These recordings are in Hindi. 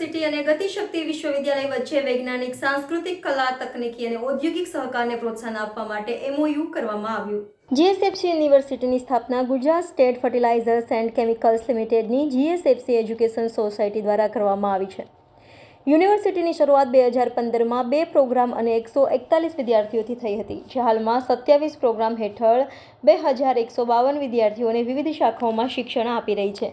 યુનિવર્સિટી અને ગતિશક્તિ વિશ્વવિદ્યાલય વચ્ચે વૈજ્ઞાનિક, સાંસ્કૃતિક, કલા, તકનીકી અને ઔદ્યોગિક સહકારને પ્રોત્સાહન આપવા માટે MOU કરવામાં આવ્યું. GSFC યુનિવર્સિટીની સ્થાપના Gujarat state fertilisers and chemicals લિમિટેડની GSFC એજ્યુકેશન સોસાયટી દ્વારા કરવામાં આવી છે. યુનિવર્સિટીની શરૂઆત 2015માં 2 પ્રોગ્રામ અને 141 વિદ્યાર્થીઓથી થઈ હતી, જે હાલમાં 27 પ્રોગ્રામ હેઠળ 2152 વિદ્યાર્થીઓને વિવિધ શાખાઓમાં શિક્ષણ આપી રહી છે.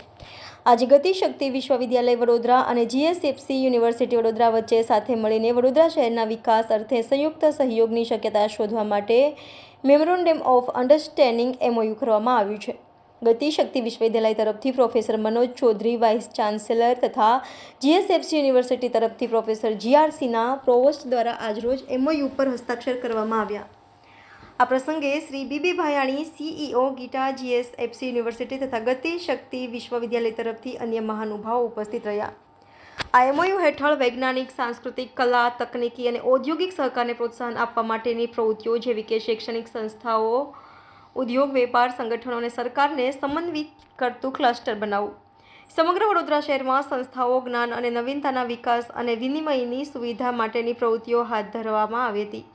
આજે ગતિશક્તિ વિશ્વવિદ્યાલય વડોદરા અને GSFC યુનિવર્સિટી વડોદરા વચ્ચે સાથે મળીને વડોદરા શહેરના વિકાસ અર્થે સંયુક્ત સહયોગની શક્યતા શોધવા માટે મેમોરેન્ડમ ઓફ અન્ડરસ્ટેન્ડિંગ MOU કરવામાં આવ્યું છે. ગતિશક્તિ વિશ્વવિદ્યાલય તરફથી professor Manoj Chaudhary vice chancellor તથા GSFC યુનિવર્સિટી તરફથી પ્રોફેસર GRCના પ્રોવોસ્ટ દ્વારા આજરોજ MOU પર હસ્તાક્ષર કરવામાં આવ્યા. આ પ્રસંગે શ્રી BB ભાયાણી CEO ગીટા GSFC યુનિવર્સિટી તથા ગતિશક્તિ વિશ્વવિદ્યાલય તરફથી અન્ય મહાનુભાવો ઉપસ્થિત રહ્યા. આ MOU હેઠળ વૈજ્ઞાનિક, સાંસ્કૃતિક, કલા, તકનીકી અને ઔદ્યોગિક સહકારને પ્રોત્સાહન આપવા માટેની પ્રવૃત્તિઓ જેવી કે શૈક્ષણિક સંસ્થાઓ, ઉદ્યોગ, વેપાર સંગઠનો અને સરકારને સમન્વિત કરતું ક્લસ્ટર બનાવવું. સમગ્ર વડોદરા શહેરમાં સંસ્થાઓ, જ્ઞાન અને નવીનતાના વિકાસ અને વિનિમયની સુવિધા માટેની પ્રવૃત્તિઓ હાથ ધરવામાં આવી હતી.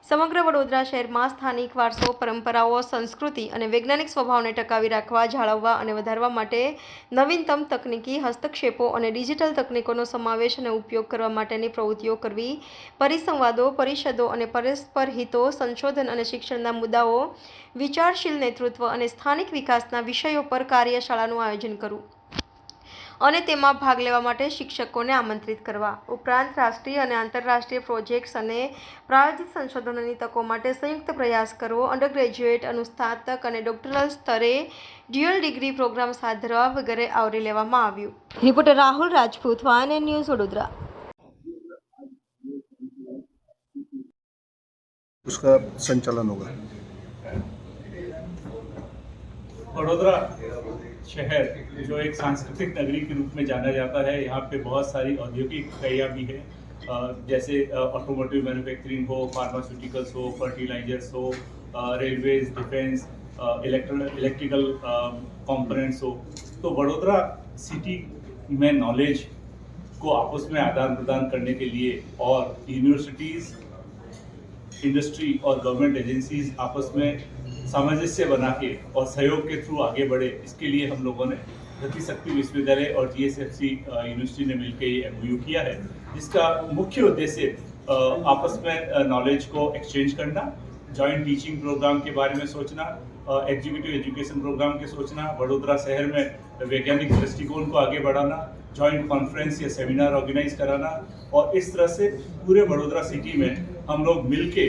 સમગ્ર વડોદરા શહેરમાં સ્થાનિક વારસો, પરંપરાઓ, સંસ્કૃતિ અને વૈજ્ઞાનિક સ્વભાવને ટકાવી રાખવા, જાળવવા અને વધારવા માટે નવીનતમ તકનીકી હસ્તક્ષેપો અને ડિજિટલ તકનીકોનો સમાવેશ અને ઉપયોગ કરવા માટેની પ્રવૃત્તિઓ કરવી, પરિસંવાદો, પરિષદો અને પરસ્પર હિતો, સંશોધન અને શિક્ષણના મુદ્દાઓ, વિચારશીલ નેતૃત્વ અને સ્થાનિક વિકાસના વિષયો પર કાર્યશાળાનું આયોજન કરવું અને તેમાં ભાગ લેવા માટે શિક્ષકોને આમંત્રિત કરવા. ઉપરાંત રાષ્ટ્રીય અને આંતરરાષ્ટ્રીય પ્રોજેક્ટ્સ અને પ્રાયોજિત સંશોધનોની તકો માટે સંયુક્ત પ્રયાસ કરવો, અંડરગ્રેજ્યુએટ, અનુસ્નાતક અને ડોક્ટરલ સ્તરે ડ્યુઅલ ડિગ્રી પ્રોગ્રામ્સ હાથ ધરવા વગેરે આવરી લેવામાં આવ્યું. Reporter Rahul Rajput, YNN news, Vadodara. उसका संचालन होगा. वडोदरा शहर जो एक सांस्कृतिक नगरी के रूप में जाना जाता है, यहाँ पे बहुत सारी औद्योगिक इकाइयाँ भी है, जैसे ऑटोमोटिव मैन्युफैक्चरिंग हो, फार्मास्यूटिकल्स हो, फर्टिलाइजर्स हो, रेलवेज, डिफेंस, इलेक्ट्रिकल कंपोनेंट्स हो. तो वडोदरा सिटी में नॉलेज को आपस में आदान प्रदान करने के लिए और यूनिवर्सिटीज़, इंडस्ट्री और गवर्नमेंट एजेंसीज आपस में सामंजस्य बना के और सहयोग के थ्रू आगे बढ़े, इसके लिए हम लोगों ने गतिशक्ति विश्वविद्यालय और GSFC यूनिवर्सिटी ने मिलकर ये MOU किया है, जिसका मुख्य उद्देश्य आपस में नॉलेज को एक्सचेंज करना, जॉइंट टीचिंग प्रोग्राम के बारे में सोचना, एग्जीक्यूटिव एजुकेशन प्रोग्राम के सोचना, वडोदरा शहर में वैज्ञानिक दृष्टिकोण को आगे बढ़ाना, जॉइंट कॉन्फ्रेंस या सेमिनार ऑर्गेनाइज कराना और इस तरह से पूरे वडोदरा सिटी में हम लोग मिलके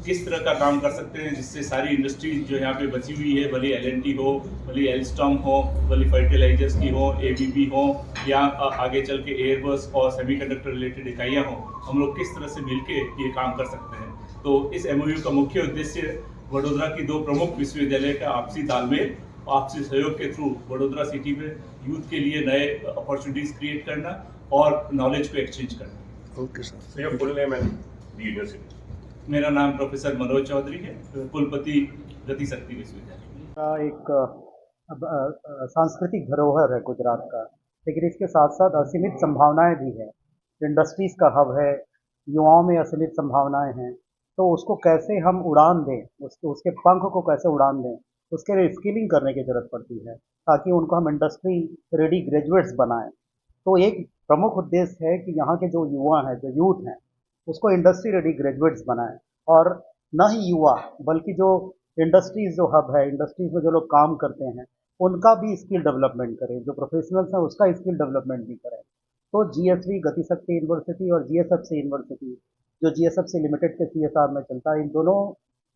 किस तरह का काम कर सकते हैं, जिससे सारी इंडस्ट्रीज जो यहाँ पे बची हुई है, भले L&T हो, भले एल्स्टॉम हो, भले फर्टिलाइजर्स की हो, ABB हो, या आगे चल के एयरबस और सेमीकंडक्टर रिलेटेड इकाइयाँ हो, हम लोग किस तरह से मिलके ये काम कर सकते हैं. तो इस MOU का मुख्य उद्देश्य वडोदरा की 2 प्रमुख विश्वविद्यालय का आपसी तालमेल, आपसी सहयोग के थ्रू वडोदरा सिटी में यूथ के लिए नए अपॉर्चुनिटीज क्रिएट करना और नॉलेज को एक्सचेंज करना. Okay sir. So your full name and the university. मेरा नाम प्रोफेसर मनोज चौधरी है, कुलपति गतिशक्ति विश्वविद्यालय. का एक सांस्कृतिक धरोहर है गुजरात का, लेकिन इसके साथ साथ असीमित संभावनाएं भी हैं. इंडस्ट्रीज़ का हब है, युवाओं में असीमित संभावनाएं हैं, तो उसको कैसे हम उड़ान दें, उसके पंख को कैसे उड़ान दें, उसके लिए स्किलिंग करने की ज़रूरत पड़ती है, ताकि उनको हम इंडस्ट्री रेडी ग्रेजुएट्स बनाएं. तो एक प्रमुख उद्देश्य है कि यहाँ के जो युवा हैं, जो यूथ हैं, उसको इंडस्ट्री रेडी ग्रेजुएट्स बनाएं. और न ही युवा बल्कि जो इंडस्ट्रीज़ जो हब है, इंडस्ट्रीज़ में जो लोग काम करते हैं, उनका भी स्किल डेवलपमेंट करें, जो प्रोफेशनल्स हैं उसका स्किल डेवलपमेंट भी करें. तो GSV गतिशक्ति यूनिवर्सिटी और GSFC यूनिवर्सिटी, जो GSFC लिमिटेड के CSR में चलता है, इन दोनों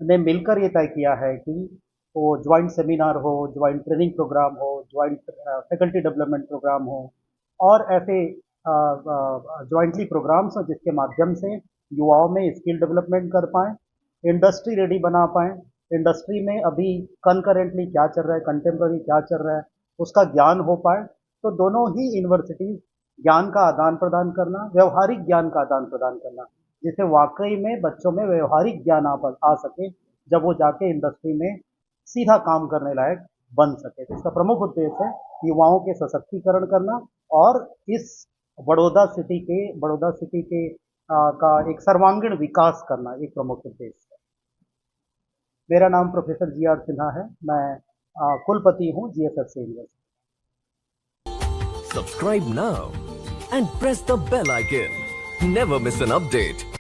ने मिलकर ये तय किया है कि वो ज्वाइंट सेमिनार हो, ज्वाइंट ट्रेनिंग प्रोग्राम हो, ज्वाइंट फैकल्टी डेवलपमेंट प्रोग्राम हो और ऐसे ज्वाइंटली प्रोग्राम्स हो जिसके माध्यम से युवाओं में स्किल डेवलपमेंट कर पाएँ, इंडस्ट्री रेडी बना पाएँ. इंडस्ट्री में अभी कंकरेंटली क्या चल रहा है, कंटेम्प्रेरी क्या चल रहा है, उसका ज्ञान हो पाए. तो दोनों ही यूनिवर्सिटीज़ ज्ञान का आदान प्रदान करना, व्यवहारिक ज्ञान का आदान प्रदान करना, जिससे वाकई में बच्चों में व्यवहारिक ज्ञान आ सके, जब वो जाके इंडस्ट्री में सीधा काम करने लायक बन सके. तो इसका प्रमुख उद्देश्य है युवाओं के सशक्तिकरण करना और इस बड़ौदा सिटी के का एक सर्वांगीण विकास करना एक प्रमुख उद्देश्य है। मेरा नाम प्रोफेसर जी.आर. सिन्हा है। मैं कुलपति हूँ GSFC university. Subscribe now and press the bell icon. Never miss an update.